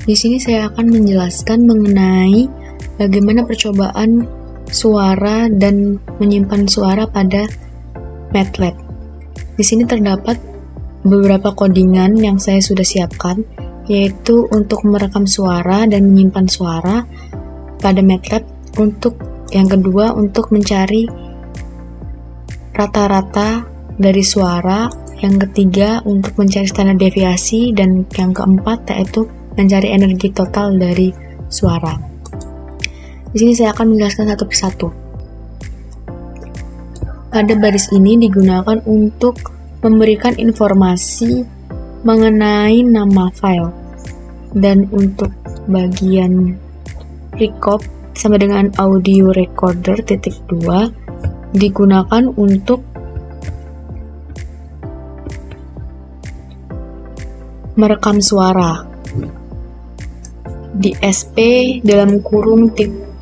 Di sini saya akan menjelaskan mengenai bagaimana percobaan suara dan menyimpan suara pada MATLAB. Di sini terdapat beberapa codingan yang saya sudah siapkan, yaitu untuk merekam suara dan menyimpan suara pada MATLAB. Untuk yang kedua, untuk mencari rata-rata dari suara. Yang ketiga, untuk mencari standar deviasi. Dan yang keempat, yaitu mencari energi total dari suara. Di sini saya akan menjelaskan satu persatu. Pada baris ini digunakan untuk memberikan informasi mengenai nama file. Dan untuk bagian record sama dengan audio recorder titik 2 digunakan untuk merekam suara. Di SP dalam kurung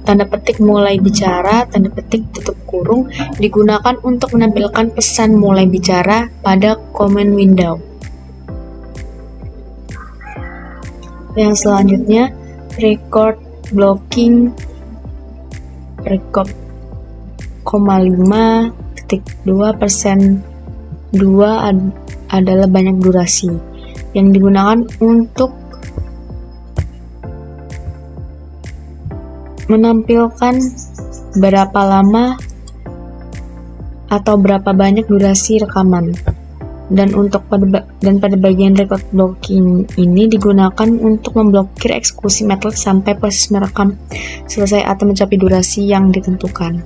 tanda petik mulai bicara, tanda petik tutup kurung digunakan untuk menampilkan pesan mulai bicara pada command window. Yang selanjutnya, record blocking record, 5.2% adalah banyak durasi yang digunakan untuk menampilkan berapa lama atau berapa banyak durasi rekaman. Dan pada bagian record blocking ini digunakan untuk memblokir eksekusi MATLAB sampai proses merekam selesai atau mencapai durasi yang ditentukan.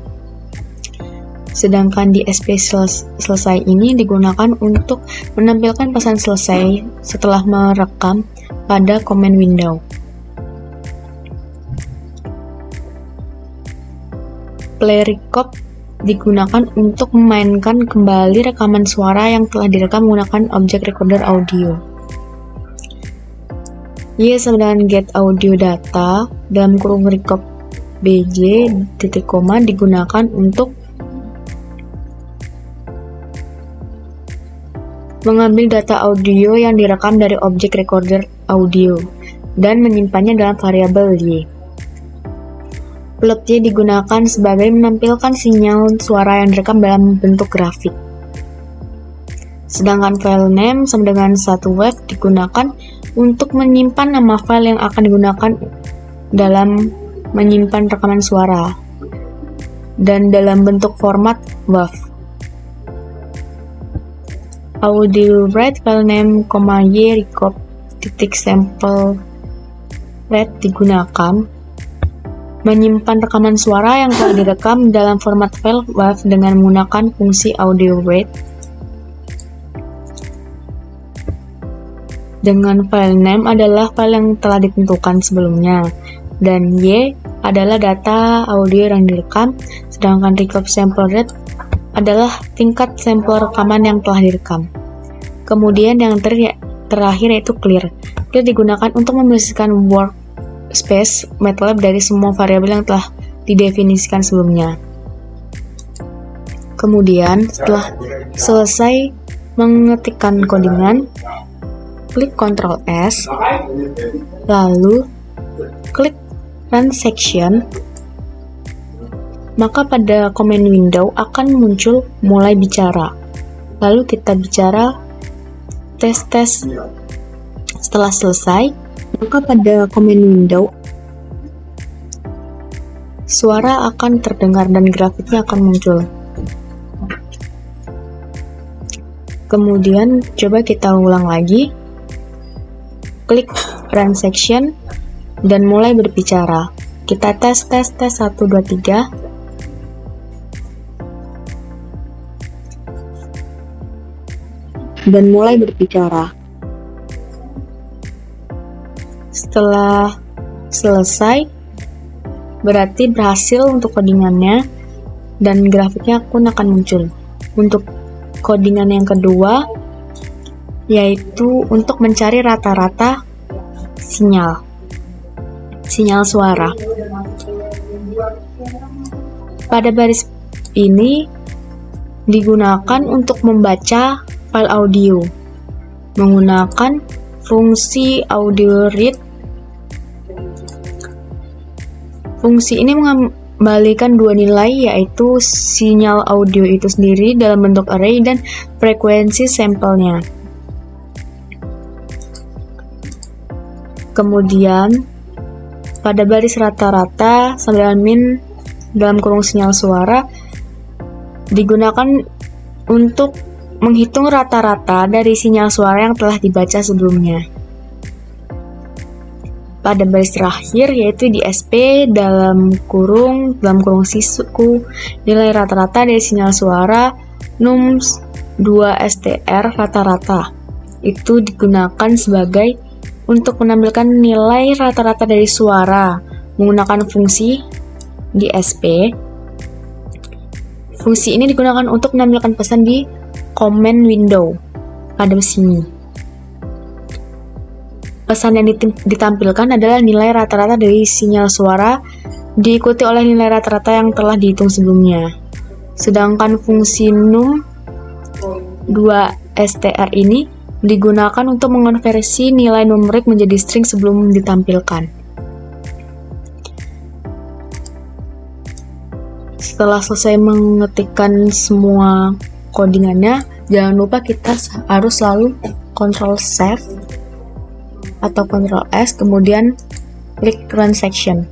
Sedangkan di SP selesai ini digunakan untuk menampilkan pesan selesai setelah merekam pada command window. Play record digunakan untuk memainkan kembali rekaman suara yang telah direkam menggunakan objek recorder audio. Y sama dengan get audio data dalam kurung record bj titik koma digunakan untuk mengambil data audio yang direkam dari objek recorder audio dan menyimpannya dalam variabel y. Plot Y digunakan sebagai menampilkan sinyal suara yang direkam dalam bentuk grafik. Sedangkan file name sama dengan satu wave digunakan untuk menyimpan nama file yang akan digunakan dalam menyimpan rekaman suara dan dalam bentuk format WAV. Audio rate file name, y record titik sample rate digunakan menyimpan rekaman suara yang telah direkam dalam format file WAV dengan menggunakan fungsi audio rate. Dengan file name adalah file yang telah ditentukan sebelumnya, dan Y adalah data audio yang direkam, sedangkan record sample rate adalah tingkat sampel rekaman yang telah direkam. Kemudian yang terakhir yaitu clear. Clear digunakan untuk membersihkan workspace MATLAB dari semua variabel yang telah didefinisikan sebelumnya. Kemudian setelah selesai mengetikkan codingan, klik Ctrl S, lalu klik Run Section, maka pada command window akan muncul mulai bicara. Lalu kita bicara tes. Setelah selesai, maka pada command window suara akan terdengar dan grafiknya akan muncul. Kemudian coba kita ulang lagi. Klik Run Section dan mulai berbicara. Kita tes 1 2 3. Dan mulai berbicara. Setelah selesai, berarti berhasil untuk codingannya dan grafiknya pun akan muncul. Untuk codingan yang kedua, yaitu untuk mencari rata-rata sinyal suara. Pada baris ini digunakan untuk membaca file audio menggunakan fungsi audio read Fungsi ini mengembalikan dua nilai, yaitu sinyal audio itu sendiri dalam bentuk array dan frekuensi sampelnya. Kemudian, pada baris rata-rata sampai dengan min dalam kurung sinyal suara digunakan untuk menghitung rata-rata dari sinyal suara yang telah dibaca sebelumnya. Pada baris terakhir, yaitu di SP dalam kurung sisuku, nilai rata-rata dari sinyal suara nums 2str rata-rata itu digunakan sebagai untuk menampilkan nilai rata-rata dari suara menggunakan fungsi di SP. Fungsi ini digunakan untuk menampilkan pesan di command window pada sini. Pesan yang ditampilkan adalah nilai rata-rata dari sinyal suara diikuti oleh nilai rata-rata yang telah dihitung sebelumnya. Sedangkan fungsi num 2str ini digunakan untuk mengonversi nilai numerik menjadi string sebelum ditampilkan. Setelah selesai mengetikkan semua codingannya, jangan lupa kita harus selalu Ctrl Save atau Ctrl S, kemudian klik Run Section.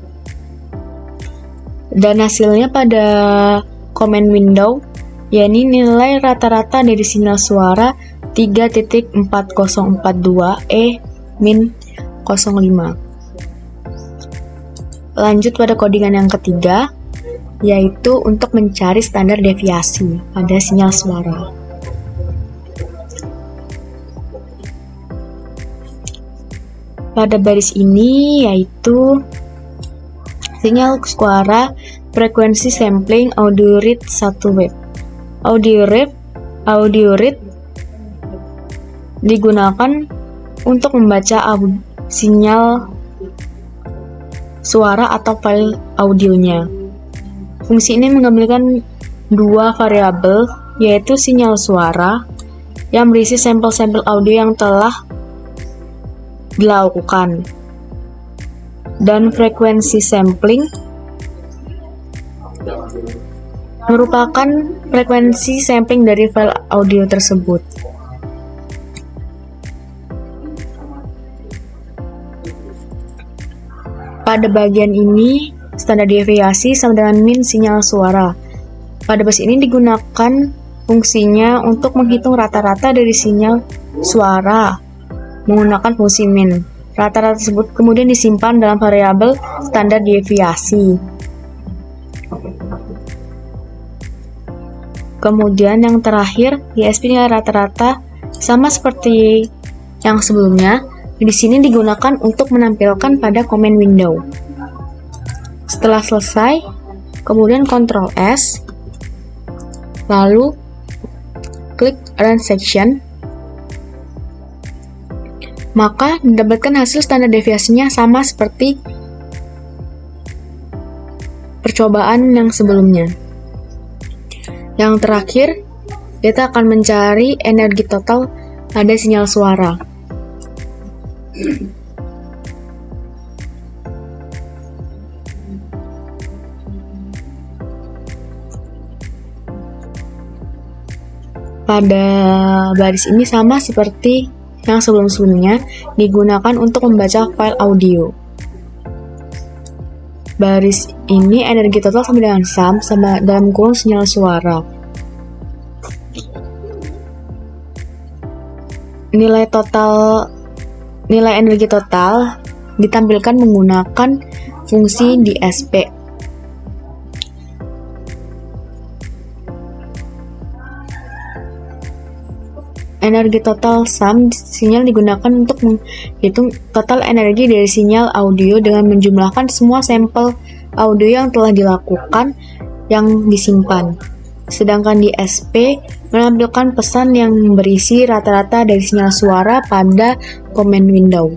Dan hasilnya pada command window, yakni nilai rata-rata dari sinyal suara 3.4042E-05. Lanjut pada codingan yang ketiga, yaitu untuk mencari standar deviasi pada sinyal suara. Pada baris ini yaitu sinyal suara frekuensi sampling audio rate 1 wave. Audio rate digunakan untuk membaca sinyal suara atau file audionya. Fungsi ini menggambarkan dua variabel, yaitu sinyal suara yang berisi sampel-sampel audio yang telah dilakukan, dan frekuensi sampling merupakan frekuensi sampling dari file audio tersebut. Pada bagian ini, standar deviasi sama dengan min sinyal suara. Pada baris ini digunakan fungsinya untuk menghitung rata-rata dari sinyal suara menggunakan fungsi min. Rata-rata tersebut kemudian disimpan dalam variabel standar deviasi. Kemudian yang terakhir, ISP nilai rata-rata sama seperti yang sebelumnya. Di sini digunakan untuk menampilkan pada command window. Setelah selesai, kemudian Ctrl S, lalu klik Run Section, maka mendapatkan hasil standar deviasinya sama seperti percobaan yang sebelumnya. Yang terakhir, kita akan mencari energi total pada sinyal suara. Pada baris ini sama seperti yang sebelum-sebelumnya, digunakan untuk membaca file audio. Baris ini energi total sama dengan sum sama dalam kurung sinyal suara. Nilai energi total ditampilkan menggunakan fungsi di SP. Energi total sum sinyal digunakan untuk menghitung total energi dari sinyal audio dengan menjumlahkan semua sampel audio yang telah dilakukan yang disimpan. Sedangkan di SP menampilkan pesan yang berisi rata-rata dari sinyal suara pada command window.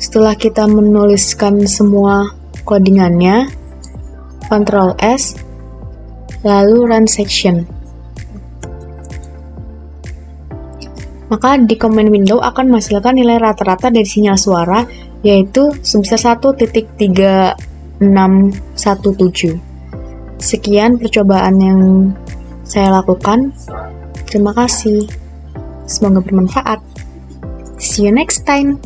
Setelah kita menuliskan semua codingannya, Ctrl S, lalu Run Section. Maka di command window akan menghasilkan nilai rata-rata dari sinyal suara, yaitu sebesar 1.36 617. Sekian percobaan yang saya lakukan. Terima kasih. Semoga bermanfaat. See you next time.